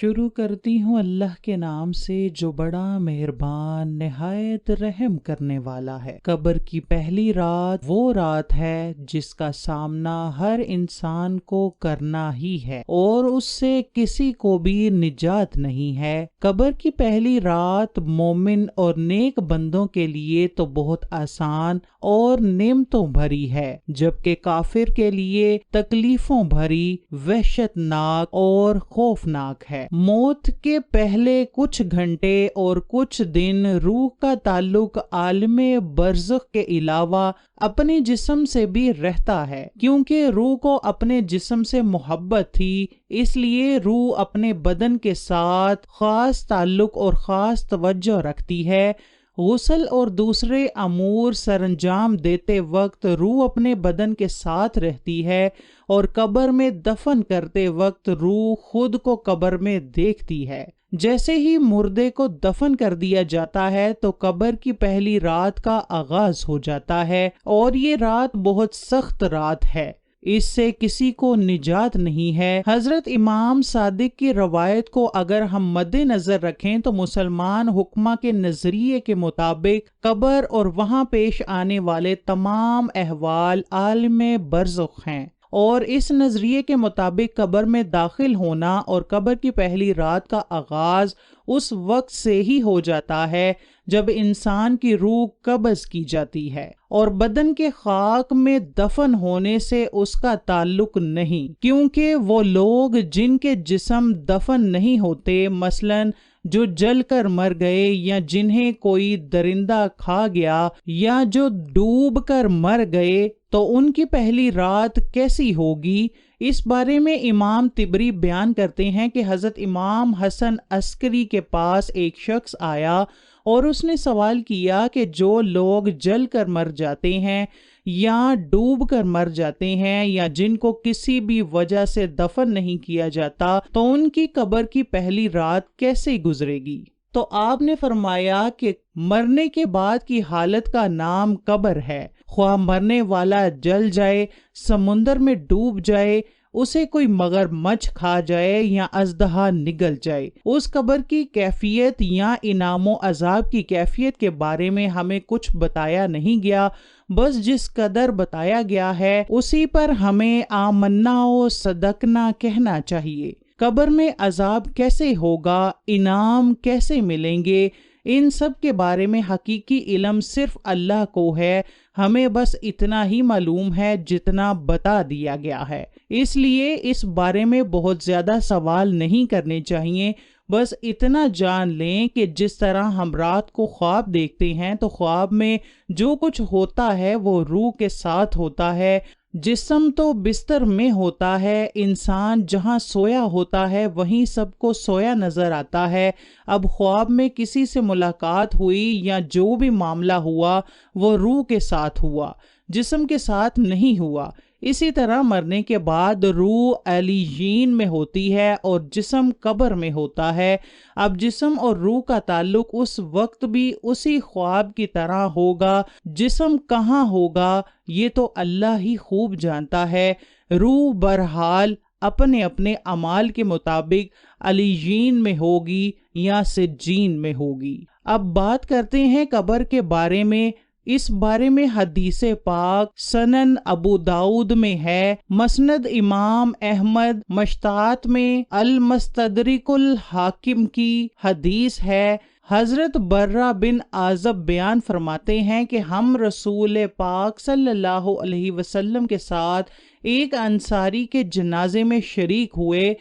شروع کرتی ہوں اللہ کے نام سے جو بڑا مہربان نہایت رحم کرنے والا ہے۔ قبر کی پہلی رات وہ رات ہے جس کا سامنا ہر انسان کو کرنا ہی ہے اور اس سے کسی کو بھی نجات نہیں ہے۔ قبر کی پہلی رات مومن اور نیک بندوں کے لیے تو بہت آسان اور نعمتوں بھری ہے، جبکہ کافر کے لیے تکلیفوں بھری، وحشت ناک اور خوفناک ہے۔ موت کے پہلے کچھ گھنٹے اور کچھ دن روح کا تعلق عالم برزخ کے علاوہ اپنے جسم سے بھی رہتا ہے، کیونکہ روح کو اپنے جسم سے محبت تھی، اس لیے روح اپنے بدن کے ساتھ خاص تعلق اور خاص توجہ رکھتی ہے۔ غسل اور دوسرے امور سر انجام دیتے وقت روح اپنے بدن کے ساتھ رہتی ہے، اور قبر میں دفن کرتے وقت روح خود کو قبر میں دیکھتی ہے۔ جیسے ہی مردے کو دفن کر دیا جاتا ہے تو قبر کی پہلی رات کا آغاز ہو جاتا ہے، اور یہ رات بہت سخت رات ہے، اس سے کسی کو نجات نہیں ہے۔ حضرت امام صادق کی روایت کو اگر ہم مد نظر رکھیں تو مسلمان حکمہ کے نظریے کے مطابق قبر اور وہاں پیش آنے والے تمام احوال عالم برزخ ہیں، اور اس نظریے کے مطابق قبر میں داخل ہونا اور قبر کی پہلی رات کا آغاز اس وقت سے ہی ہو جاتا ہے جب انسان کی روح قبض کی جاتی ہے، اور بدن کے خاک میں دفن ہونے سے اس کا تعلق نہیں، کیونکہ وہ لوگ جن کے جسم دفن نہیں ہوتے، مثلاً جو جل کر مر گئے یا جنہیں کوئی درندہ کھا گیا یا جو ڈوب کر مر گئے، تو ان کی پہلی رات کیسی ہوگی؟ اس بارے میں امام طبری بیان کرتے ہیں کہ حضرت امام حسن عسکری کے پاس ایک شخص آیا اور اس نے سوال کیا کہ جو لوگ جل کر مر جاتے ہیں یا ڈوب کر مر جاتے ہیں یا جن کو کسی بھی وجہ سے دفن نہیں کیا جاتا، تو ان کی قبر کی پہلی رات کیسے گزرے گی؟ تو آپ نے فرمایا کہ مرنے کے بعد کی حالت کا نام قبر ہے، خواہ مرنے والا جل جائے، سمندر میں ڈوب جائے، اسے کوئی مگرمچھ کھا جائے یا اژدہا نگل جائے۔ اس قبر کی کیفیت یا انعام و عذاب کی کیفیت کے بارے میں ہمیں کچھ بتایا نہیں گیا، بس جس قدر بتایا گیا ہے اسی پر ہمیں آمنا و صدقنا کہنا چاہیے۔ قبر میں عذاب کیسے ہوگا، انعام کیسے ملیں گے، ان سب کے بارے میں حقیقی علم صرف اللہ کو ہے، ہمیں بس اتنا ہی معلوم ہے جتنا بتا دیا گیا ہے، اس لیے اس بارے میں بہت زیادہ سوال نہیں کرنے چاہیے۔ بس اتنا جان لیں کہ جس طرح ہم رات کو خواب دیکھتے ہیں تو خواب میں جو کچھ ہوتا ہے وہ روح کے ساتھ ہوتا ہے، جسم تو بستر میں ہوتا ہے، انسان جہاں سویا ہوتا ہے وہیں سب کو سویا نظر آتا ہے۔ اب خواب میں کسی سے ملاقات ہوئی یا جو بھی معاملہ ہوا وہ روح کے ساتھ ہوا، جسم کے ساتھ نہیں ہوا۔ اسی طرح مرنے کے بعد روح علیین میں ہوتی ہے اور جسم قبر میں ہوتا ہے۔ اب جسم اور روح کا تعلق اس وقت بھی اسی خواب کی طرح ہوگا، جسم کہاں ہوگا یہ تو اللہ ہی خوب جانتا ہے۔ روح بہرحال اپنے اپنے اعمال کے مطابق علیین میں ہوگی یا سجین میں ہوگی۔ اب بات کرتے ہیں قبر کے بارے میں۔ اس بارے میں حدیث پاک سنن ابو داؤد میں ہے، مسند امام احمد مشتات میں المستدرک الحاکم کی حدیث ہے۔ حضرت برہ بن عازب بیان فرماتے ہیں کہ ہم رسول پاک صلی اللہ علیہ وسلم کے ساتھ ایک انصاری کے جنازے میں شریک ہوئے۔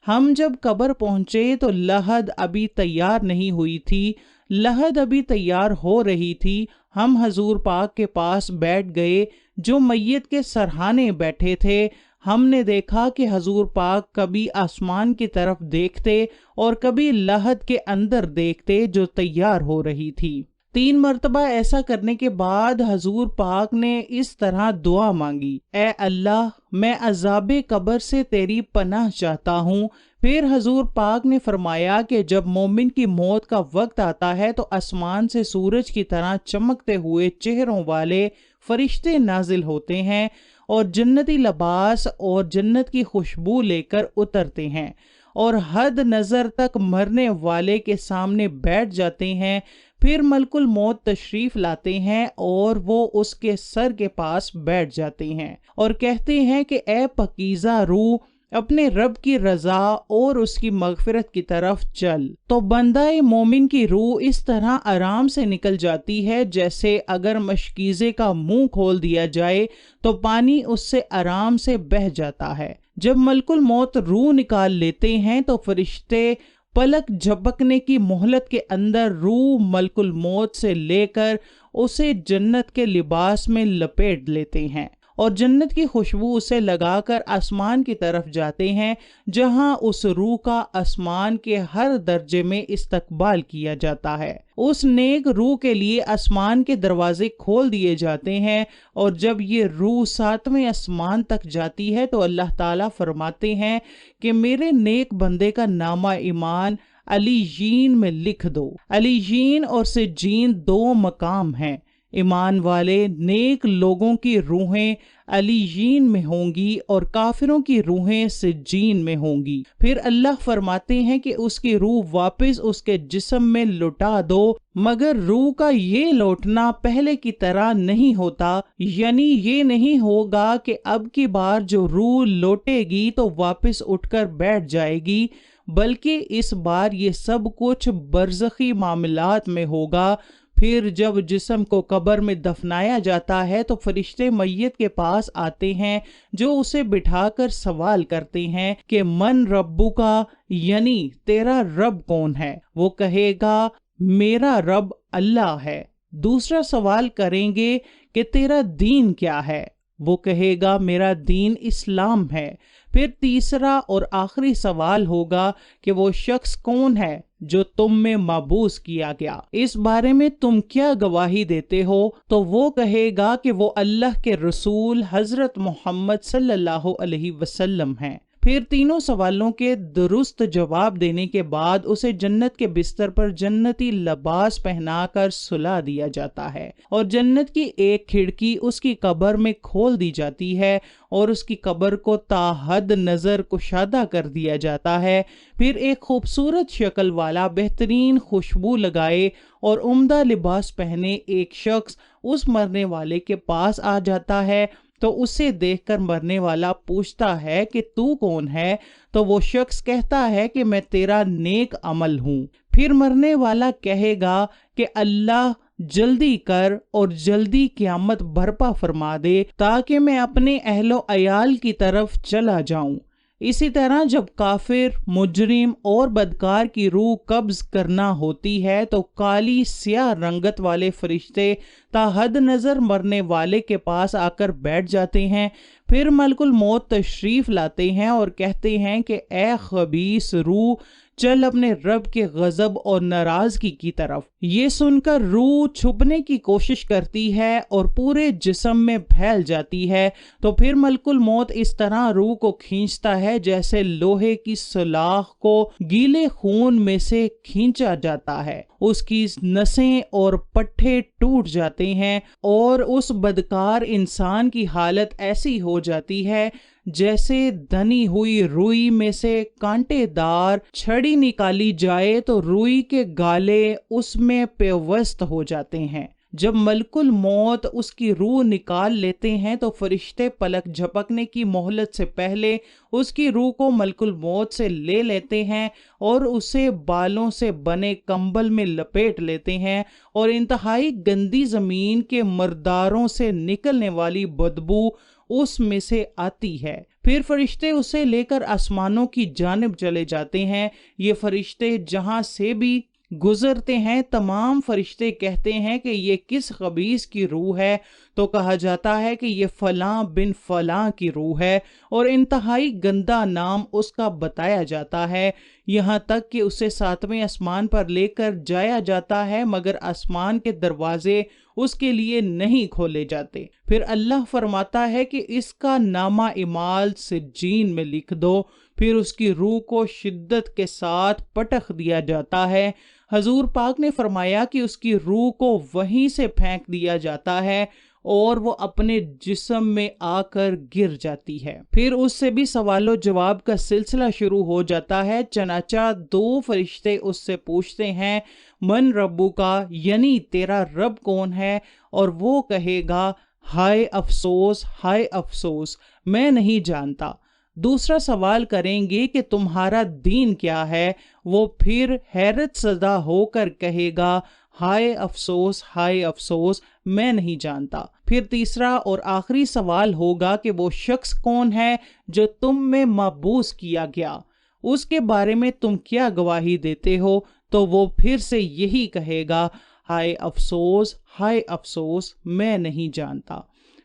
ہم جب قبر پہنچے تو لحد ابھی تیار نہیں ہوئی تھی، لحد ابھی تیار ہو رہی تھی۔ ہم حضور پاک کے پاس بیٹھ گئے، جو میت کے سرہانے بیٹھے تھے۔ ہم نے دیکھا کہ حضور پاک کبھی آسمان کی طرف دیکھتے اور کبھی لحد کے اندر دیکھتے جو تیار ہو رہی تھی۔ 3 مرتبہ ایسا کرنے کے بعد حضور پاک نے اس طرح دعا مانگی، اے اللہ میں عذاب قبر سے تیری پناہ چاہتا ہوں۔ پھر حضور پاک نے فرمایا کہ جب مومن کی موت کا وقت آتا ہے تو آسمان سے سورج کی طرح چمکتے ہوئے چہروں والے فرشتے نازل ہوتے ہیں اور جنتی لباس اور جنت کی خوشبو لے کر اترتے ہیں، اور حد نظر تک مرنے والے کے سامنے بیٹھ جاتے ہیں۔ پھر ملک الموت تشریف لاتے ہیں اور وہ اس کے سر کے پاس بیٹھ جاتے ہیں اور کہتے ہیں کہ اے پاکیزہ روح، اپنے رب کی رضا اور اس کی مغفرت کی طرف چل۔ تو بندہ مومن کی روح اس طرح آرام سے نکل جاتی ہے جیسے اگر مشکیزے کا منہ کھول دیا جائے تو پانی اس سے آرام سے بہہ جاتا ہے۔ جب ملک الموت روح نکال لیتے ہیں تو فرشتے پلک جھپکنے کی مہلت کے اندر روح ملک الموت سے لے کر اسے جنت کے لباس میں لپیٹ لیتے ہیں اور جنت کی خوشبو اسے لگا کر آسمان کی طرف جاتے ہیں، جہاں اس روح کا آسمان کے ہر درجے میں استقبال کیا جاتا ہے۔ اس نیک روح کے لیے آسمان کے دروازے کھول دیے جاتے ہیں، اور جب یہ روح 7ویں آسمان تک جاتی ہے تو اللہ تعالیٰ فرماتے ہیں کہ میرے نیک بندے کا نامہ ایمان علیین میں لکھ دو۔ علیین اور سجین 2 مقام ہیں۔ ایمان والے نیک لوگوں کی روحیں علیین میں ہوں گی اور کافروں کی روحیں سجین میں ہوں گی۔ پھر اللہ فرماتے ہیں کہ اس کی روح واپس اس کے جسم میں لوٹا دو، مگر روح کا یہ لوٹنا پہلے کی طرح نہیں ہوتا، یعنی یہ نہیں ہوگا کہ اب کی بار جو روح لوٹے گی تو واپس اٹھ کر بیٹھ جائے گی، بلکہ اس بار یہ سب کچھ برزخی معاملات میں ہوگا۔ پھر جب جسم کو قبر میں دفنایا جاتا ہے تو فرشتے میت کے پاس آتے ہیں جو اسے بٹھا کر سوال کرتے ہیں کہ من ربو کا، یعنی تیرا رب کون ہے؟ وہ کہے گا میرا رب اللہ ہے۔ دوسرا سوال کریں گے کہ تیرا دین کیا ہے؟ وہ کہے گا میرا دین اسلام ہے۔ پھر تیسرا اور آخری سوال ہوگا کہ وہ شخص کون ہے جو تم میں مبعوث کیا گیا، اس بارے میں تم کیا گواہی دیتے ہو؟ تو وہ کہے گا کہ وہ اللہ کے رسول حضرت محمد صلی اللہ علیہ وسلم ہیں۔ پھر تینوں سوالوں کے درست جواب دینے کے بعد اسے جنت کے بستر پر جنتی لباس پہنا کر سلا دیا جاتا ہے، اور جنت کی ایک کھڑکی اس کی قبر میں کھول دی جاتی ہے اور اس کی قبر کو تا حد نظر کشادہ کر دیا جاتا ہے۔ پھر ایک خوبصورت شکل والا بہترین خوشبو لگائے اور عمدہ لباس پہنے ایک شخص اس مرنے والے کے پاس آ جاتا ہے، تو اسے دیکھ کر مرنے والا پوچھتا ہے کہ تو کون ہے؟ تو وہ شخص کہتا ہے کہ میں تیرا نیک عمل ہوں۔ پھر مرنے والا کہے گا کہ اللہ جلدی کر اور جلدی قیامت برپا فرما دے تاکہ میں اپنے اہل و عیال کی طرف چلا جاؤں۔ اسی طرح جب کافر، مجرم اور بدکار کی روح قبض کرنا ہوتی ہے تو کالی سیاہ رنگت والے فرشتے تا حد نظر مرنے والے کے پاس آ کر بیٹھ جاتے ہیں۔ پھر ملک الموت تشریف لاتے ہیں اور کہتے ہیں کہ اے خبیث روح، چل اپنے رب کے غضب اور ناراضگی کی طرف۔ یہ سن کر روح چھپنے کی کوشش کرتی ہے اور پورے جسم میں پھیل جاتی ہے، تو پھر ملک الموت اس طرح روح کو کھینچتا ہے جیسے لوہے کی سلاخ کو گیلے خون میں سے کھینچا جاتا ہے۔ اس کی نسیں اور پٹھے ٹوٹ جاتے ہیں اور اس بدکار انسان کی حالت ایسی ہو جاتی ہے جیسے دھنی ہوئی روئی میں سے کانٹے دار چھڑی نکالی جائے تو روئی کے گالے اس میں پیوست ہو جاتے ہیں۔ جب ملک الموت اس کی روح نکال لیتے ہیں تو فرشتے پلک جھپکنے کی مہلت سے پہلے اس کی روح کو ملک الموت سے لے لیتے ہیں اور اسے بالوں سے بنے کمبل میں لپیٹ لیتے ہیں، اور انتہائی گندی زمین کے مرداروں سے نکلنے والی بدبو اس میں سے آتی ہے۔ پھر فرشتے اسے لے کر آسمانوں کی جانب چلے جاتے ہیں۔ یہ فرشتے جہاں سے بھی گزرتے ہیں تمام فرشتے کہتے ہیں کہ یہ کس خبیث کی روح ہے؟ تو کہا جاتا ہے کہ یہ فلاں بن فلاں کی روح ہے، اور انتہائی گندا نام اس کا بتایا جاتا ہے، یہاں تک کہ اسے 7ویں آسمان پر لے کر جایا جاتا ہے، مگر آسمان کے دروازے اس کے لیے نہیں کھولے جاتے۔ پھر اللہ فرماتا ہے کہ اس کا نامہ اعمال سجین میں لکھ دو۔ پھر اس کی روح کو شدت کے ساتھ پٹخ دیا جاتا ہے۔ حضور پاک نے فرمایا کہ اس کی روح کو وہیں سے پھینک دیا جاتا ہے اور وہ اپنے جسم میں آ کر گر جاتی ہے۔ پھر اس سے بھی سوال و جواب کا سلسلہ شروع ہو جاتا ہے۔ چنانچہ 2 فرشتے اس سے پوچھتے ہیں من ربو کا، یعنی تیرا رب کون ہے؟ اور وہ کہے گا ہائے افسوس، ہائے افسوس، میں نہیں جانتا۔ دوسرا سوال کریں گے کہ تمہارا دین کیا ہے؟ وہ پھر حیرت زدہ ہو کر کہے گا ہائے افسوس، ہائے افسوس، میں نہیں جانتا۔ پھر تیسرا اور آخری سوال ہوگا کہ وہ شخص کون ہے جو تم میں مبعوث کیا گیا، اس کے بارے میں تم کیا گواہی دیتے ہو؟ تو وہ پھر سے یہی کہے گا ہائے افسوس، ہائے افسوس، میں نہیں جانتا۔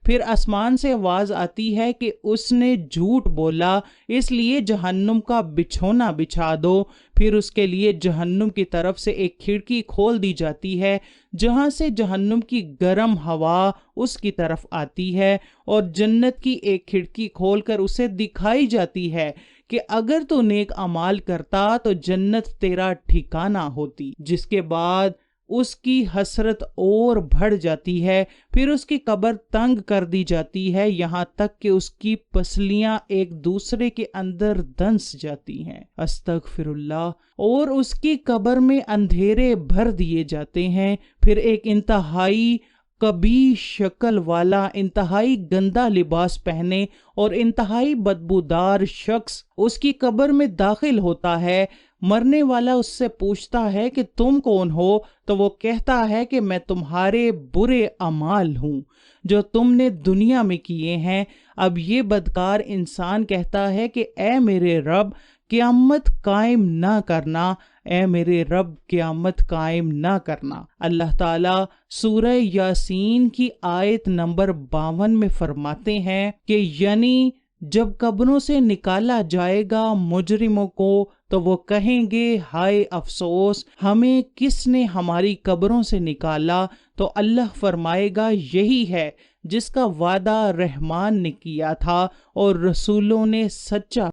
پھر آسمان سے آواز آتی ہے کہ اس نے جھوٹ بولا، اس لیے جہنم کا بچھونا بچھا دو۔ پھر اس کے لیے جہنم کی طرف سے ایک کھڑکی کھول دی جاتی ہے جہاں سے جہنم کی گرم ہوا اس کی طرف آتی ہے، اور جنت کی ایک کھڑکی کھول کر اسے دکھائی جاتی ہے کہ اگر تو نیک اعمال کرتا تو جنت تیرا ٹھکانہ ہوتی، جس کے بعد اس کی حسرت اور بڑھ جاتی ہے۔ پھر اس کی قبر تنگ کر دی جاتی ہے یہاں تک کہ اس کی پسلیاں ایک دوسرے کے اندر دنس جاتی ہیں، استغفر اللہ، اور اس کی قبر میں اندھیرے بھر دیے جاتے ہیں۔ پھر ایک انتہائی قبیح شکل والا، انتہائی گندا لباس پہنے اور انتہائی بدبودار شخص اس کی قبر میں داخل ہوتا ہے۔ مرنے والا اس سے پوچھتا ہے کہ تم کون ہو؟ تو وہ کہتا ہے کہ میں تمہارے برے اعمال ہوں جو تم نے دنیا میں کیے ہیں۔ اب یہ بدکار انسان کہتا ہے کہ اے میرے رب، قیامت قائم نہ کرنا، اے میرے رب، قیامت قائم نہ کرنا۔ اللہ تعالیٰ سورہ یاسین کی آیت نمبر 52 میں فرماتے ہیں کہ یعنی جب قبروں سے نکالا جائے گا مجرموں کو تو وہ کہیں گے ہائے افسوس، ہمیں کس نے ہماری قبروں سے نکالا؟ تو اللہ فرمائے گا یہی ہے جس کا وعدہ رحمان نے کیا تھا اور رسولوں نے سچا